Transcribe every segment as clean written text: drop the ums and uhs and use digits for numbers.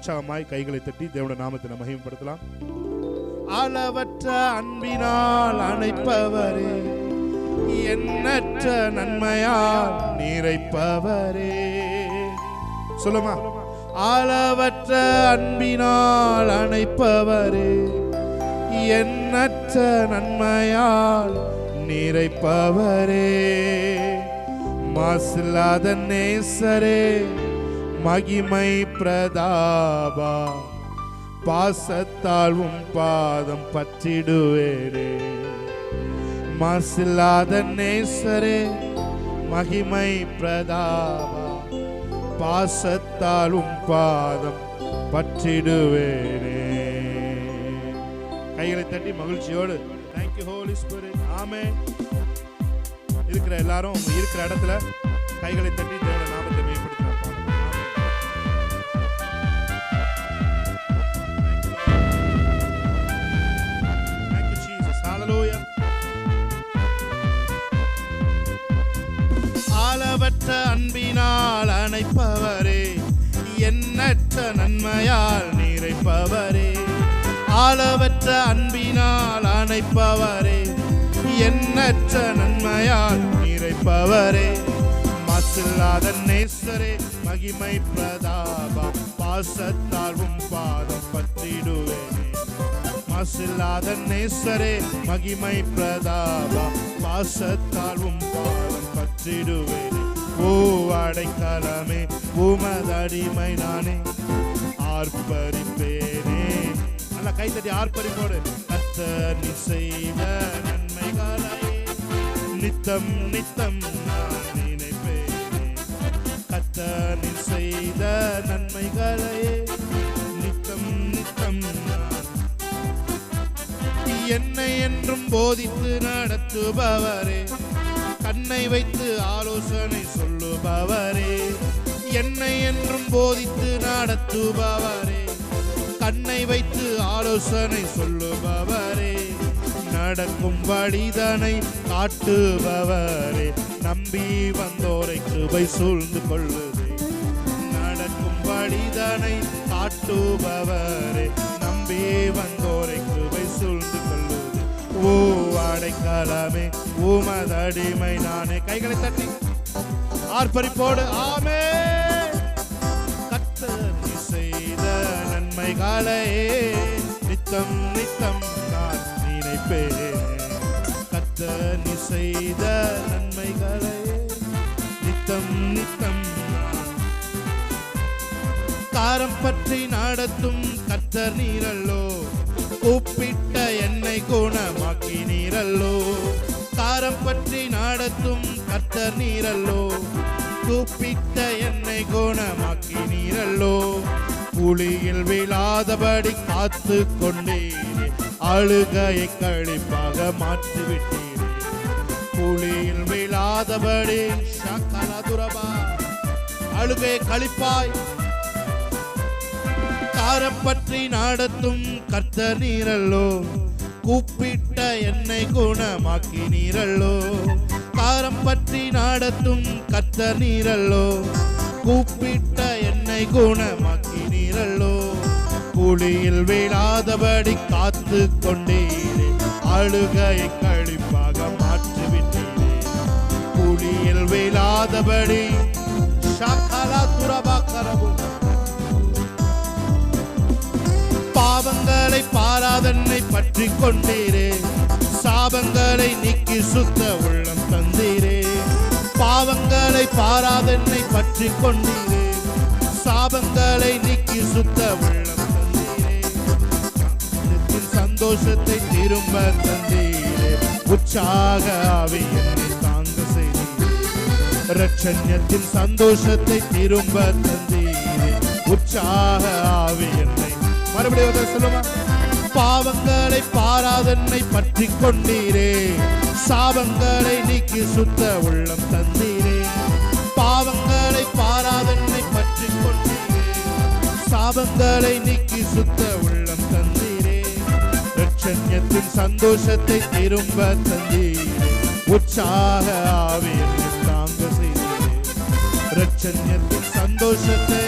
உற்சாகமாய் கைகளை தட்டி தேவனுடைய நாமத்தை மகிமைப்படுத்தலாம். அளவற்ற அன்பினால் அணைப்பவரே, எண்ணற்ற நன்மையால் நிறைப்பவரே. சொல்லுமா, அளவற்ற அன்பினால் அணைப்பவரே, எண்ணற்ற நன்மையால் நிறைப்பவரே. மாசில்லாத நேசரே, மகிமை பிரதாபா, பாசத்தால் உம் பாதம் பற்றிடுவேரே. மாசில்லாத நேசரே, மகிமை பிரதாபா, பாசத்தால் உம் பாதம் பற்றிடுவேரே. கைகளை தட்டி மகிழ்ச்சியோடு Thank you Holy Spirit. ஆமென். இருக்கிற எல்லாரும் இருக்கிற இடத்துல கைகளை தட்டி தேவனுடைய நாமத்தை மேம்படுத்துறாங்க. Thank you Jesus. Hallelujah. அளவற்ற அன்பினால் அணைப்பவரே, எண்ணற்ற நன்மையால் நிறைப்பவரே. அளவற்ற அன்பினால் அணைப்பவரே, எண்ணற்ற நன்மையால் நிறைப்பவரே. மாசில்லாத நேசரே, மகிமை பிரதாபா, பாசத்தால் உம் பாதம் பற்றிடுவேனே. மாசில்லாத நேசரே, மகிமை பிரதாபா, பாசத்தால் உம் பாதம் பற்றிடுவேனே. ஓ அடைக்கலமே, உமதடிமை நானே, ஆர்ப்பரிப்பேனே. நல்லா கைத்தட்டி ஆர்ப்பரிப்போடு. கர்த்தர் நீ செய்த நன்மைகளை நித்தம் நித்தம் நான் நினைப்பேனே. கர்த்தர் நீ செய்த நன்மைகளை நித்தம் நித்தம் நான். என்னை என்றும் போதித்து நடத்துபவரே, கண்ணை வைத்து ஆலோசனை சொல்லுபவரே. என்னை என்றும் போதித்து நடத்துபவரே, கண்ணை வைத்து ஆலோசனை சொல்லுபவரே. நடக்கும் வழிதனை காட்டுபவரே, நம்பி வந்தோரை கிருபை சூழ்ந்து கொள்ளுதே. நடக்கும் வழிதனை காட்டுபவரே, நம்பி வந்தோரை கிருபை சூழ்ந்து கொள்ளுதே. ஓ அடைக்கலமே, உமதடிமை நானே. கைகளை தட்டி ஆர்ப்பரிப்போடு ஆமென். கர்த்தர் நீ செய்த நன்மைகளை நித்தம் நித்தம் நான் நினைப்பேனே. கர்த்தர் நீ செய்த நன்மைகளை நித்தம் நித்தம் நான். காரம் பற்றி நடத்தும் கர்த்தர் நீரல்லோ, கூப்பிட்ட என்னை குணமாக்கி நீரல்லோ. காரம் பற்றி நடத்தும் கர்த்தர் நீரல்லோ, கூப்பிட்ட என்னை குணமாக்கி நீரல்லோ. புலியில் விழாதபடி காத்து கொண்டீரே, அழுகையை கழிப்பாக மாற்றிவிட்டீரே. புலியில் விழாதபடி ஷக்கலதுரபா, அழுகையை கழிப்பாய். காரம் பற்றி நடத்தும் கர்த்தர் நீரல்லோ, கூப்பிட்ட என்னை குணமாக்கி நீரல்லோ. காரம் பற்றி நடத்தும் கர்த்தர் நீரல்லோ, கூப்பிட்ட என்னை குணமாக்கி நீரல்லோ. புலியில் விழாதபடி காத்து கொண்டீரே, அழுகையை கழிப்பாக மாற்றிவிட்டீரே. புலியில் விழாதபடி ஷக்கலதுரபா கரபு. பாவங்களை பாராதன்னை பற்றி கொண்டீரே, சாபங்களை நீக்கி சுத்த உள்ளம் தந்தீரே. பாவங்களை பாராதன்னை பற்றி கொண்டீரே, சாபங்களை நீக்கி சுத்த உள்ளம் தந்தீரே. சந்தோஷத்தை திரும்ப தந்தீரே, உற்சாக ஆவி என்னை தாங்க செய்தீரே. இரட்சண்யத்தின் சந்தோஷத்தை திரும்ப தந்தீரே, உற்சாக ஆவி என்னை. மறுபடியும் சொல்லுமா, பாவங்களை பாராதன்னை பற்றி கொண்டீரே, சாபங்களை நீக்கி சுத்த உள்ளம் தந்தீரே. பாவங்களை பாராதன்னை பற்றி கொண்டீரே, சாபங்களை நீக்கி சுத்த உள்ளம் தந்தீரே. இரட்சண்யத்தின் சந்தோஷத்தை திரும்ப தந்தீரே, உற்சாக ஆவி என்னை தாங்க செய்தீரே. இரட்சண்யத்தின் சந்தோஷத்தை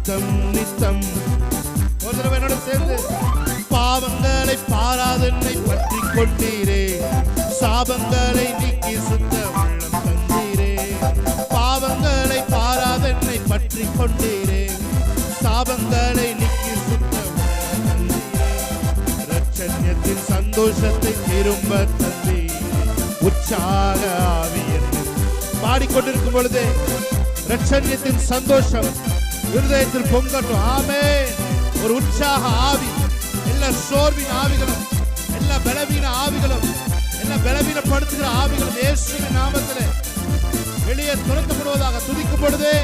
நித்தம் நித்தம். ஒரு தடவை என்னோட சேர்ந்து, பாவங்களை பாராதென்னை பற்றி கொண்டீரே, சாபங்களை நீக்கி சுத்த உள்ளம் தந்தீரே. பாவங்களை பாராதென்னை பற்றி கொண்டீரே, சாபங்களை நீக்கி சுத்த உள்ளம் தந்தீரே. இரட்சண்யத்தின் சந்தோஷத்தை திரும்ப தந்தீரே, உற்சாக ஆவி என்று பாடிக்கொண்டிருக்கும் பொழுதே இரட்சண்யத்தின் சந்தோஷம் இருதயத்தில் பொங்கட்டும். ஆமென். ஒரு உற்சாக ஆவி, எல்லா சோர்வின் ஆவிகளும், எல்லா பலவீன ஆவிகளும், எல்லா பலவீனப்படுத்துகிற ஆவிகளும் இயேசுவின் நாமத்திலே வெளியே துரத்தப்படுவதாக. துதிக்கும் பொழுதே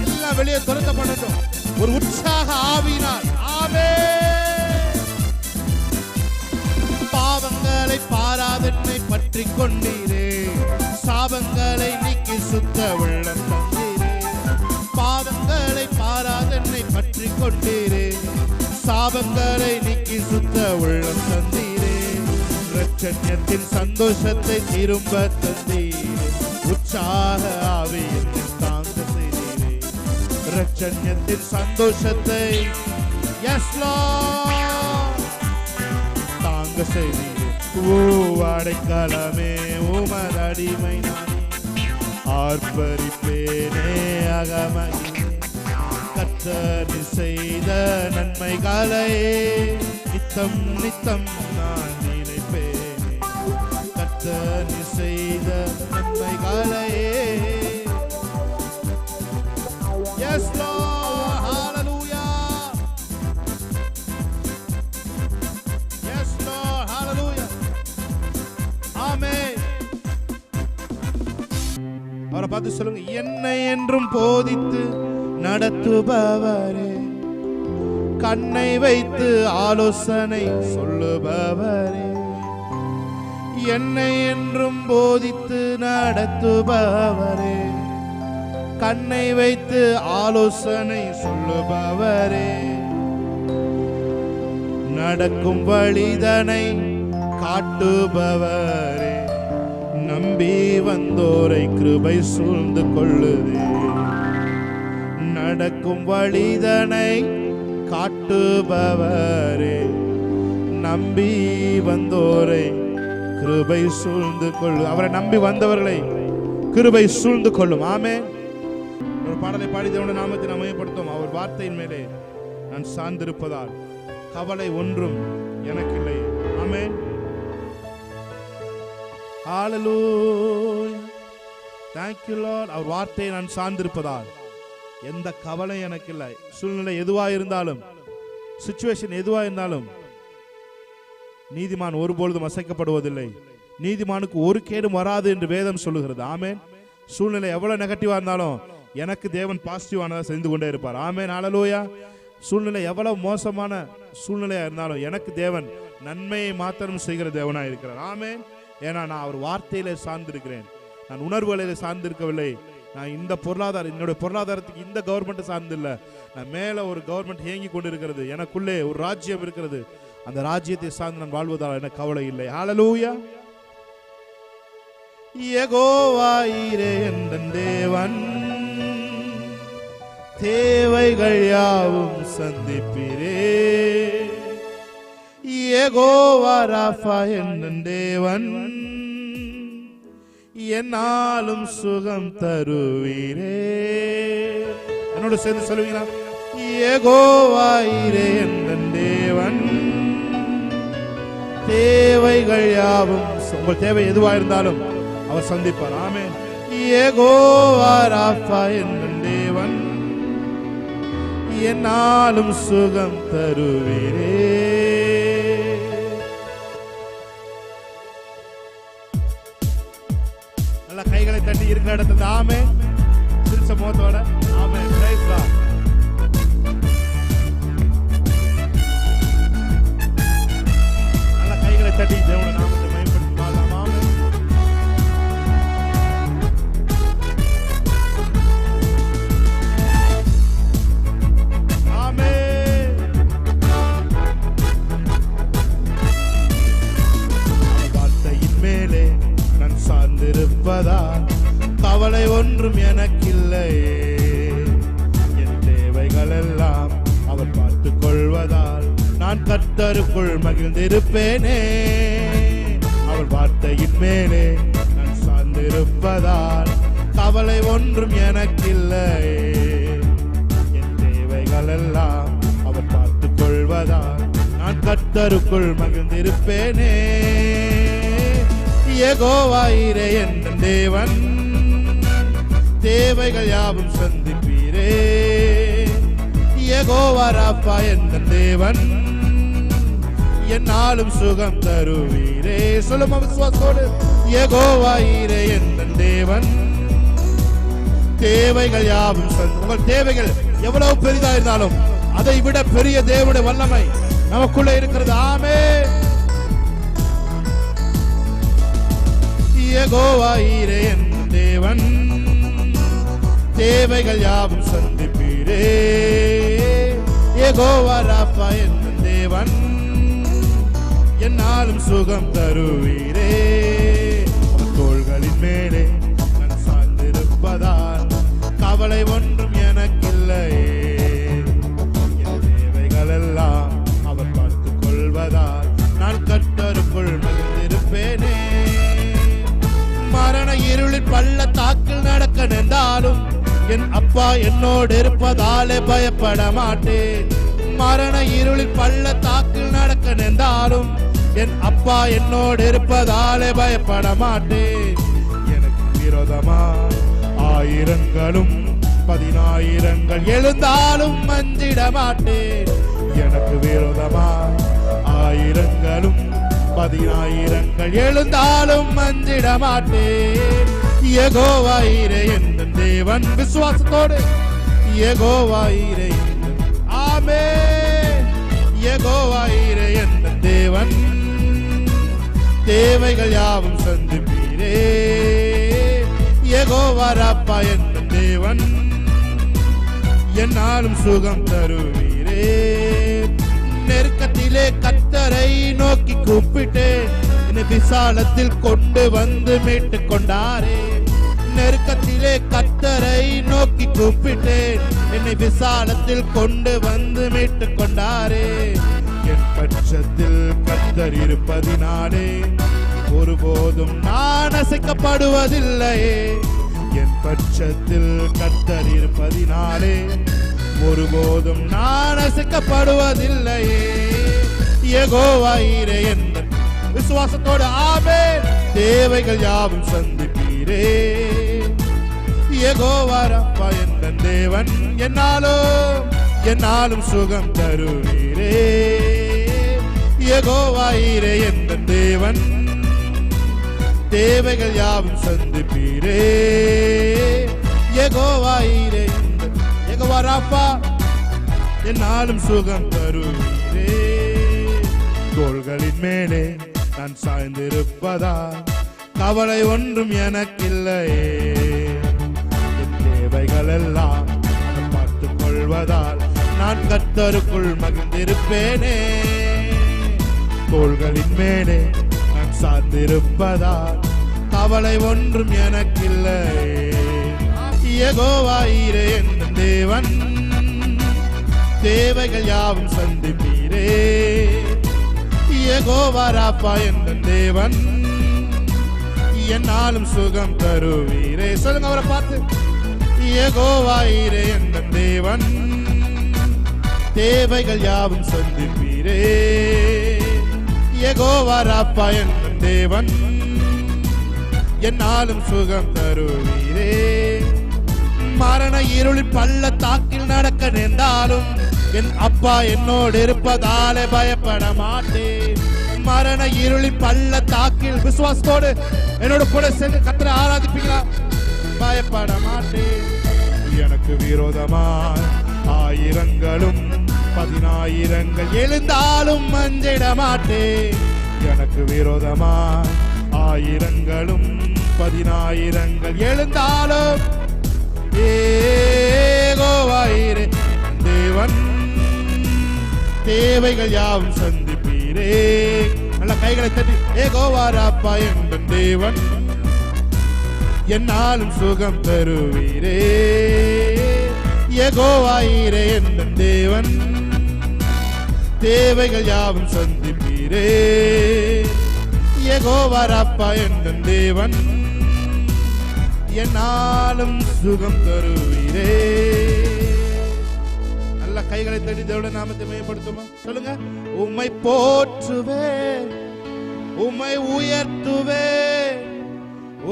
எல்லாம் வெளியே துரத்தப்படட்டும் ஒரு உற்சாக ஆவியினால். ஆமென். பாவங்களை பாராதென்னை பற்றி கொண்டீரே, சாபங்களை நீக்கி சுத்த உள்ளம் தந்தீரே. பாவங்களை பாராதென்னை பற்றி கொண்டீரே, சாபங்களை நீக்கி சுத்த உள்ளம் தந்தீரே. இரட்சண்யத்தின் சந்தோஷத்தை திரும்ப தந்தீரே, உற்சாக ஆவியில் தாங்க செய்தீரே. இரட்சண்யத்தின் சந்தோஷத்தை எஸ் லார்ட் தாங்க செய்தீரே. அடைக்கலமே உமது அடிமை நானே, ஆர்ப்பரிப்பேனே அகமகிழே. கர்த்தர் செய்த நன்மைகளை நித்தம் நித்தம் நான் நினைப்பேனே. கர்த்தர் செய்த நன்மைகளை. Yes Lord, hallelujah. Yes Lord, hallelujah. Amen. அவரை பார்த்து சொல்லுங்க, என்னை என்றும் போதித்து நடத்துபவரே, கண்ணை வைத்து ஆலோசனை சொல்லுபவரே. என்னை என்றும் போதித்து நடத்துபவரே, கண்ணை வைத்து ஆலோசனை சொல்லுபவரே. நடக்கும் வழிதனை காட்டுபவரே, நம்பி வந்தோரை கிருபை சூழ்ந்து கொள்ளுதே. நடக்கும் வழிதனை காட்டுபவரே, நம்பி வந்தோரை கிருபை சூழ்ந்து கொள்ளு. அவரை நம்பி வந்தவர்களை கிருபை சூழ்ந்து கொள்ளும். ஆமென். ஒரு பாடலை பாடி தேவனுடைய நாமத்தை அமையப்படுத்தும். அவர் வார்த்தையின் மேலே நான் சார்ந்திருப்பதால் கவலை ஒன்றும் எனக்கு இல்லை. ஆமென். ஹalleluya. Thank you Lord. அவர் வார்த்தையை நான் சார்ந்திருப்பதால் எந்த கவலை எனக்கு இல்லை. சூழ்நிலை எதுவா இருந்தாலும், சிச்சுவேஷன் எதுவா இருந்தாலும், நீதிமான் ஒருபொழுதும் அசைக்கப்படுவதில்லை. நீதிமானுக்கு ஒரு கேடும் வராது என்று வேதம் சொல்லுகிறது. ஆமென். சூழ்நிலை எவ்வளவு நெகட்டிவா இருந்தாலும் எனக்கு தேவன் பாசிட்டிவானதை செய்து கொண்டே இருப்பார். ஆமென். ஹalleluya. சூழ்நிலை எவ்வளவு மோசமான சூழ்நிலையா இருந்தாலும் எனக்கு தேவன் நன்மையை மாத்திரம் செய்கிற தேவனாய் இருக்கிறார். ஆமென். ஏன்னா நான் அவர் வார்த்தையிலே சார்ந்திருக்கிறேன். நான் உணர்வுகளிலே சார்ந்திருக்கவில்லை. நான் இந்த பொருளாதாரம், என்னுடைய பொருளாதாரத்துக்கு இந்த கவர்மெண்ட் சார்ந்து இல்லை. நான் மேல ஒரு கவர்மெண்ட் இயங்கி கொண்டு இருக்கிறது, எனக்குள்ளே ஒரு ராஜ்யம் இருக்கிறது. அந்த ராஜ்யத்தை சார்ந்து நான் வாழ்வதால் எனக்கு கவலை இல்லை. ஹalleluya. யெகோவா ஈரே என் தேவன், தேவைகள் யாவும் சந்திப்பீரே. யெகோவா ராஃபா என் தேவன், என்னாலும் சுகம் தருவீரே. என்னோட சேர்ந்து சொல்லுவீங்களா? யெகோவா ஈரே என் தேவன், தேவைகள் யாவும், உங்கள் தேவை எதுவா இருந்தாலும் அவர் சந்திப்பார். ஆமென். யெகோவா ராஃபா என் தேவன், என்னாலும் சுகம் தருவீரே. நல்ல கைகளை தட்டி இருக்கிற இடத்துல ஆமென். சிரிச்ச முகத்தோட ஆமென். Price God. நல்ல கைகளை தட்டி தேவனுடைய நாமத்தை மகிமைப்படுத்துவோம். ஆமென். ஆமென். வார்த்தையின் மேலே நான் சார்ந்திருப்பதால் கவலை ஒன்றும் எனக்கில்லையே. என் நான் கர்த்தருக்குள் மகிழ்ந்திருப்பேனே. அவர் வார்த்தையின் மேலே நான் சார்ந்திருப்பதால் கவலை ஒன்றும் எனக்கில்லையே. என் தேவைகள் எல்லாம் அவர் பார்த்துக் கொள்வதால் நான் கர்த்தருக்குள் மகிழ்ந்திருப்பேனே. யெகோவா ஈரே என் தேவன், தேவைகள் யாவும் சந்திப்பீரே. யெகோவா ராப்பா என் தேவன், என்னாலும் சுகம் தருவீரே. சொல்லுமா விசுவாசத்தோடு, யெகோவா ஈரே என் தேவன், தேவைகள் யாவும் உங்கள் தேவைகள் எவ்வளவு பெரிதா இருந்தாலும் அதை விட பெரிய தேவனுடைய வல்லமை நமக்குள்ள இருக்கிறது. ஆமென். யெகோவா ஈரே என் தேவன், தேவைகள் யாவும் சந்திப்பீரே. யெகோவா ராப்பா என் தேவன், என்னாலும் சுகம் தருவீரே. தோள்களின் மேலே நான் சார்ந்திருப்பதால் கவலை ஒன்றும் எனக்கில்லையே. என் தேவைகள் எல்லாம் அவர் பார்த்துக் கொள்வதால் நான் கர்த்தருக்குள் மகிழ்ந்திருப்பேனே. மரண இருளில் பள்ளத்தாக்கில் நடக்க நின்றாலும் என் அப்பா என்னோடு இருப்பதாலே பயப்பட மாட்டேன். மரண இருளில் பள்ளத்தாக்கில் நடக்க நின்றாலும் என் அப்பா என்னோடு இருப்பதாலே பயப்பட மாட்டேன். எனக்கு விரோதமா ஆயிரங்களும் 10,000 எழுந்தாலும் மஞ்சிட மாட்டேன். எனக்கு விரோதமா ஆயிரங்களும் 10,000 எழுந்தாலும் மஞ்சிட மாட்டேன். யெகோவா ஈரே என் தேவன், விசுவாசத்தோடு யெகோவா ஈரே. ஆமென். யெகோவா ஈரே என் தேவன், தேவைகள் யாவும் சந்திப்பீரே. யெகோவா ராப்பா என் தேவன், என்னாலும் சுகம் தருவீரே. நெருக்கத்திலே கர்த்தரை நோக்கி கூப்பிட்டேன், என்னை விசாலத்தில் கொண்டு வந்து மீட்டுக் கொண்டாரே. நெருக்கத்திலே கர்த்தரை நோக்கி கூப்பிட்டேன், என்னை விசாலத்தில் கொண்டு வந்து மீட்டுக் கொண்டாரே. என் பட்சத்தில் கர்த்தர் இருப்பதினாலே ஒருபோதும் நான் அசைக்கப்படுவதில்லையே. என் பட்சத்தில் கர்த்தர் இருப்பதினாலே ஒருபோதும் நான் அசைக்கப்படுவதில்லையே. யெகோவா ஈரே என் விசுவாசத்தோடு ஆமென். தேவைகள் யாவும் சந்திப்பீரே. யெகோவா ராப்பா என் தேவன், என்னாலும் சுகம் தருவீரே. யெகோவா ஈரே என் தேவன், தேவைகள் யாவும் சந்திப்பீரே. யெகோவா ஈரே, யெகோவா ராப்பா, என்னாலும் சுகம் தருவீரே. தோள்களின் மேலே நான் சாய்ந்திருப்பதா கவலை ஒன்றும் எனக்கில்லையே. என் தேவைகள் எல்லாம் பார்த்துக் கொள்வதால் நான் கர்த்தருக்குள் மகிழ்ந்திருப்பேனே. தோள்களின் மேலே நான் சார்ந்திருப்பதால் கவலை ஒன்றும் எனக்கில்லையே. யெகோவா ஈரே என் தேவன், தேவைகள் யாவும் சந்திப்பீரே. யெகோவா ராப்பா என் தேவன், என்னாலும் சுகம் தருவீரே. சொல்லுங்க அவரை பார்த்து, யெகோவா ஈரே என் தேவன், தேவைகள் யாவும் சந்திப்பீரே. யெகோவா ராப்பா என் தேவன், என்னாலும் சுகம் தருவீரே. மரண இருளில் பள்ளத்தாக்கில் நடக்க நின்றாலும் என் அப்பா என்னோடு இருப்பதாலே பயப்பட மாட்டேன். மரண இருளில் பள்ளத்தாக்கில் விசுவாசத்தோடு என்னோட கூட சேர்ந்து கர்த்தரை ஆராதிப்பீங்களா? பயப்பட மாட்டேன். எனக்கு விரோதமாய் ஆயிரங்களும் 10,000 எழுந்தாலும் மஞ்சிட மாட்டேன். எனக்கு விரோதமாய் ஆயிரங்களும் 10,000 எழுந்தாலும் யெகோவா ஈரே தேவன், தேவைகள் யாவும் சந்திப்பீரே. நல்ல கைகளை தட்டி, யெகோவா ராப்பா என் தேவன், என்னாலும் சுகம் தருவீரே. யெகோவா ஈரே என் தேவன், தேவைகள் யாவும் சந்திப்பீரே. யெகோவா ராப்பா என்ற தேவன், என்னாலும் சுகம் தருவீரே. நல்ல கைகளை தட்டி தேவனுடைய நாமத்தை மேம்படுத்துமா சொல்லுங்க. உம்மை போற்றுவே, உம்மை உயர்த்துவே,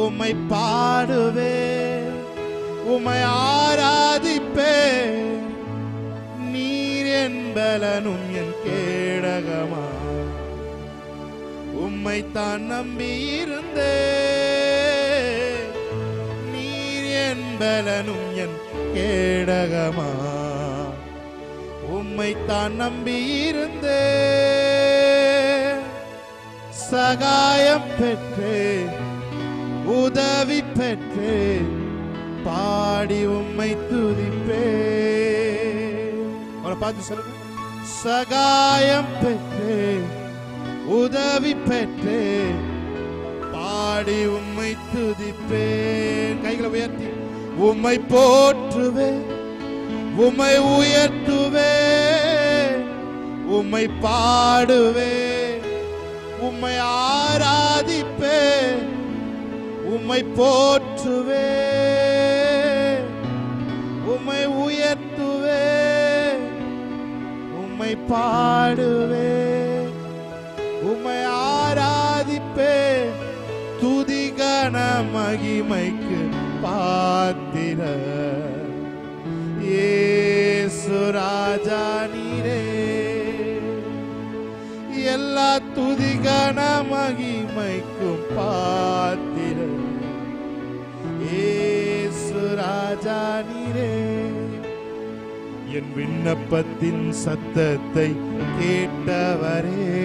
உம்மை பாடுவே, உம்மை ஆராதிப்பே. நீர் என் பலனும் என் கேடகமா, உம்மை தான் நம்பியிருந்தே. நீர் என் பலனும் என் கேடகமா, உம்மை தான் நம்பியிருந்தே. சகாயம் பெற்றே, உதவி பெற்றே, பாடி உம்மை துதிப்பே. அவரை பார்த்து சொல்லுங்க. சகாயம் பெற்றே, உதவி பெற்றே, பாடி உம்மை துதிப்பேன். கைகளை உயர்த்தி உம்மை போற்றுவே, உம்மை உயர்த்துவே, உம்மை பாடுவே, உம்மை ஆராதிப்பே. உம்மை போற்றுவே, உம்மை உயர்த்துவே, உம்மை பாடுவே, உம்மை ஆராதிப்பே. துதிகன மகிமைக்கு பாத்திர இயேசு ராஜா நீரே. எல்லா துதிகன மகிமைக்கும் பாத்திர இயேசு ராஜா நீரே. என் விண்ணப்பத்தின் சத்தத்தை கேட்டவரே,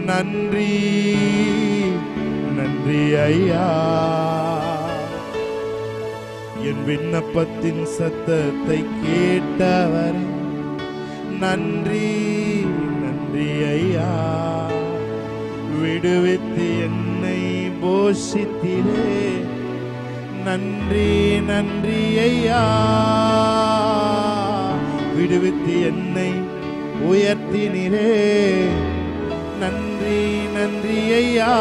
நன்றி நன்றி ஐயா. என் விண்ணப்பத்தின் சத்தத்தை கேட்டவரே, நன்றி நன்றி ஐயா. விடுவித்து என்னை போஷித்திரே, நன்றி நன்றி ஐயா. விடுவித்து என்னை உயர்த்தினீரே, நன்றி நன்றி ஐயா.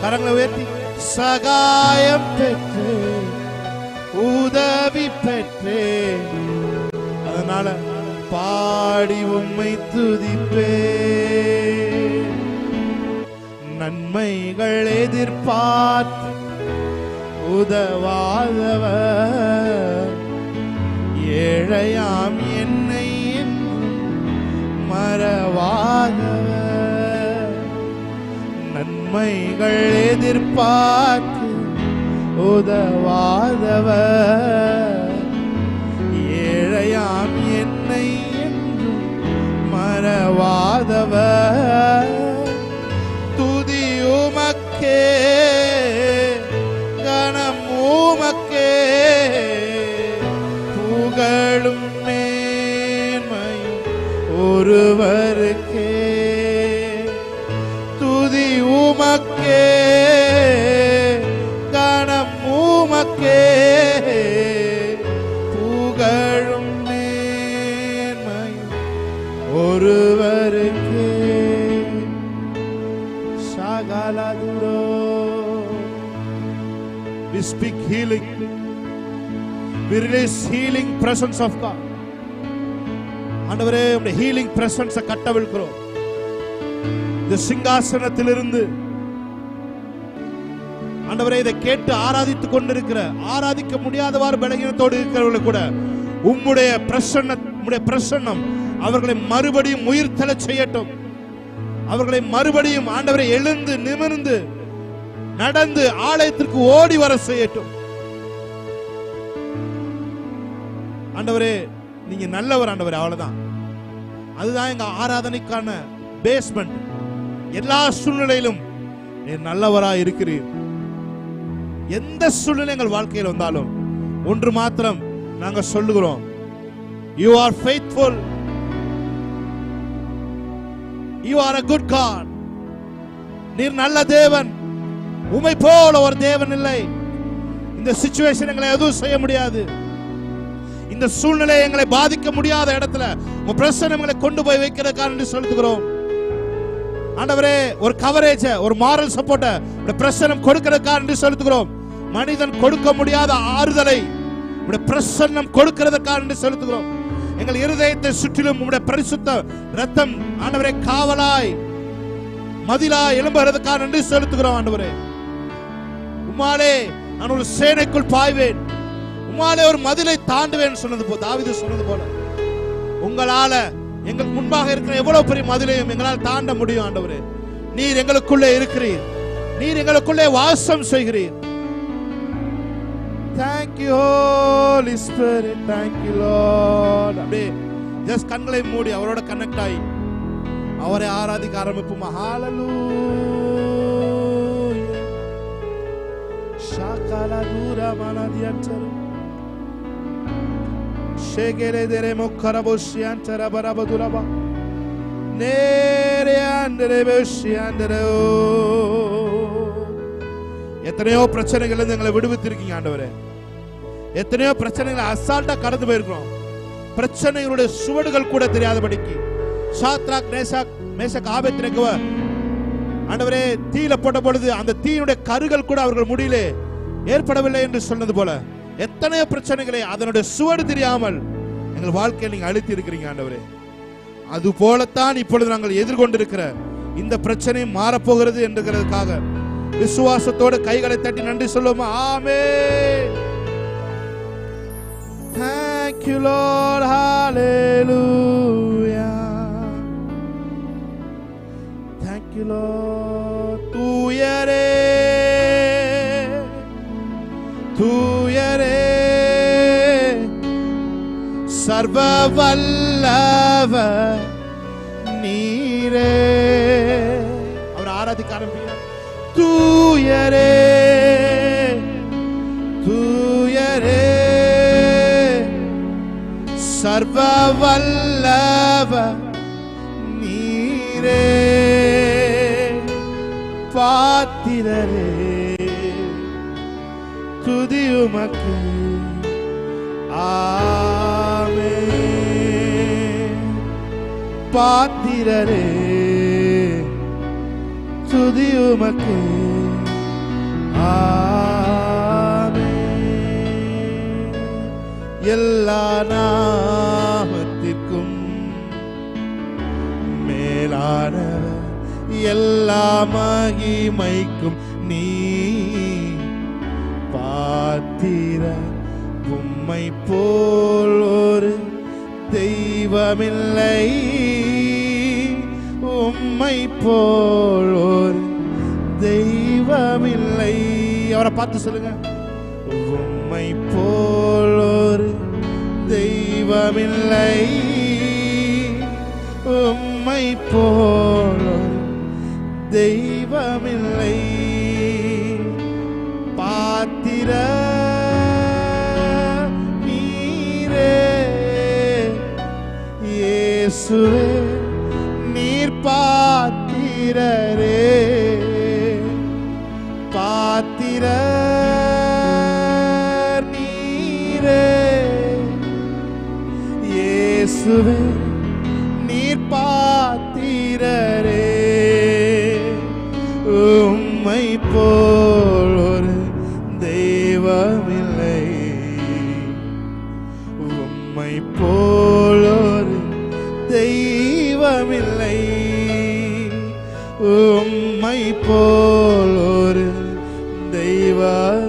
கரங்களை உயர்த்தி சகாயம் பெற்று, உதவி பெற்றே, அதனால பாடி உம்மை துதிப்பே. நன்மைகள் எதிர்பார்த்து உதவாதவர், ஏழையாம் என்னை மறவாதவர். நன்மைகள் எதிர்பார்த்து உதவாதவர், ஏழையாம் என்னை மறவாதவர். துதி உமக்கே, கனம் உமக்கே, புகழும் மேன்மையும் ஒருவருக்கே. துதி உமக்கே, கனம் உமக்கே, புகழும் மேன்மையும் ஒருவருக்கே. ஷாகாலதுரோ. We speak healing. We release healing presence of God. ஆண்டவரே, உம்முடைய healing presence கட்டவிழ்க்கிறோம். இந்த சிங்காசனத்திலிருந்து ஆண்டவரே, இதை கேட்டு ஆராதித்துக் கொண்டிருக்கிற, ஆராதிக்க முடியாதவாறு பலகீனத்தோடு இருக்கிறவர்கள் கூட உம்முடைய பிரசன்னம் அவர்களை மறுபடியும் உயிர்த்தெழச் செய்யட்டும். அவர்களை மறுபடியும் ஆண்டவரை எழுந்து நிமிர்ந்து நடந்து ஆலயத்திற்கு ஓடி வர செய்யட்டும். ஆண்டவரே, நீங்க நல்லவர் ஆண்டவரே, அவ்வளவுதான். அதுதான் எங்க ஆராதனைக்கான பேஸ்மெண்ட். எல்லா சூழ்நிலையிலும் நீர் நல்லவராய் இருக்கிறீர். எந்த சூழ்நிலை எங்கள் வாழ்க்கையில் வந்தாலும் ஒன்று மாத்திரம் நாங்கள் சொல்லுகிறோம், you are faithful, you are a good God. நீர் நல்ல தேவன். உம்மை போல ஒரு தேவன் இல்லை. இந்த சிச்சுவேஷன் எங்களை எதுவும் செய்ய முடியாது. இந்த இந்த சூழ்நிலை எங்களை பாதிக்க முடியாத இடத்துல உங்க பிரசன்னம் எங்களை கொண்டு போய் வைக்கிறதுக்காக சொல்லுகிறோம் ஆண்டவரே. ஒரு கவரேஜ், ஒரு மாரல் சப்போர்ட் உங்க பிரசன்னம் கொடுக்கிறதுக்காக சொல்லுகிறோம். மனிதன் கொடுக்க முடியாத ஆறுதலை உங்க பிரசன்னம் கொடுக்கிறதுக்காக சொல்லுகிறோம். எங்கள் இருதயத்தை சுற்றிலும் உங்களுடைய பரிசுத்த ரத்தம் ஆண்டவரே காவலாய் மதிலாய் எழும்புகிறதுக்காக நன்றி செலுத்துகிறோம் ஆண்டவரே. உம்மாலே நான் ஒரு சேனைக்குள் பாய்வேன், உம்மாலே ஒரு மதிலை தாண்டுவேன் சொன்னது போல, தாவீது சொன்னது போல உங்களால எங்கள் முன்பாக இருக்கிற எவ்வளவு பெரிய மதிலையும் எங்களால் தாண்ட முடியும் ஆண்டவரே. நீர் எங்களுக்குள்ளே இருக்கிறீர், நீர் எங்களுக்குள்ளே வாசம் செய்கிறீர். Thank you Holy Spirit, thank you Lord. அப்படியே ஜஸ்ட் கண்களை மூடி அவரோட கனெக்ட் ஆகி அவரை ஆராதிக்க ஆரம்பிப்போம். ஹalleluya shakala dura manadiantara shegere dere mokaraboshiantara barabaduraba nere andere beshiandere. எத்தனையோ பிரச்சனைகள் எங்களை விடுவித்திருக்கீங்க ஆண்டவரே. எத்தனையோ பிரச்சனைகளை அசால்ட்டா கடந்து போயிருக்கிறோம். பிரச்சனைகளுடைய சுவடுகள் கூட தெரியாதபடிக்கு சாத்ராக் மேஷாக் ஆபேத்நேகோ ஆண்டவரே தீயில போட்ட பொழுது அந்த தீயினுடைய கருகள் கூட அவர்கள் முடியிலே ஏற்படவில்லை என்று சொன்னது போல எத்தனையோ பிரச்சனைகளை அதனுடைய சுவடு தெரியாமல் எங்கள் வாழ்க்கையை நீங்க அழித்து இருக்கிறீங்க ஆண்டவரே. அது போலத்தான் இப்பொழுது நாங்கள் எதிர்கொண்டிருக்கிற இந்த பிரச்சனை மாறப்போகிறது என்கிறதுக்காக விசுவாசத்தோடு கைகளை தட்டி நன்றி சொல்லுவோமா? ஆமென். Thank you Lord, hallelujah. Thank you Lord. தூயரே தூயரே சர்வ வல்லவர் நீரே. அவர் ஆராதிக்க ஆரம்பிக்கிறார். தூயரே தூயரே சர்வ வல்லவர் நீரே. பாத்திரரே துதி உமக்கு ஆமென். பாத்திரரே துதி உமக்கு ஆமென். எல்லா நாமத்திற்கும் மேலானவர், எல்லா மகிமைக்கும் நீ பாத்திர. உம்மை போல் ஒரு தெய்வமில்லை, உம்மை போல் ஒரு தெய்வமில்லை. அவரை பார்த்து சொல்லுங்க. உம்மை போல் ஒரு தெய்வமில்லை, உம்மை போல் ஒரு தெய்வமில்லை. பாத்திர நீரே இயேசுவே, நீர் பாத்திரரே. பாத்திர நீரே இயேசுவே, நீர் பாத்திரரே. உம்மை போல் ஒரு தெய்வமில்லை, உம்மை போல் ஒரு தெய்வமில்லை, உம்மை போல் ஒரு தெய்வம்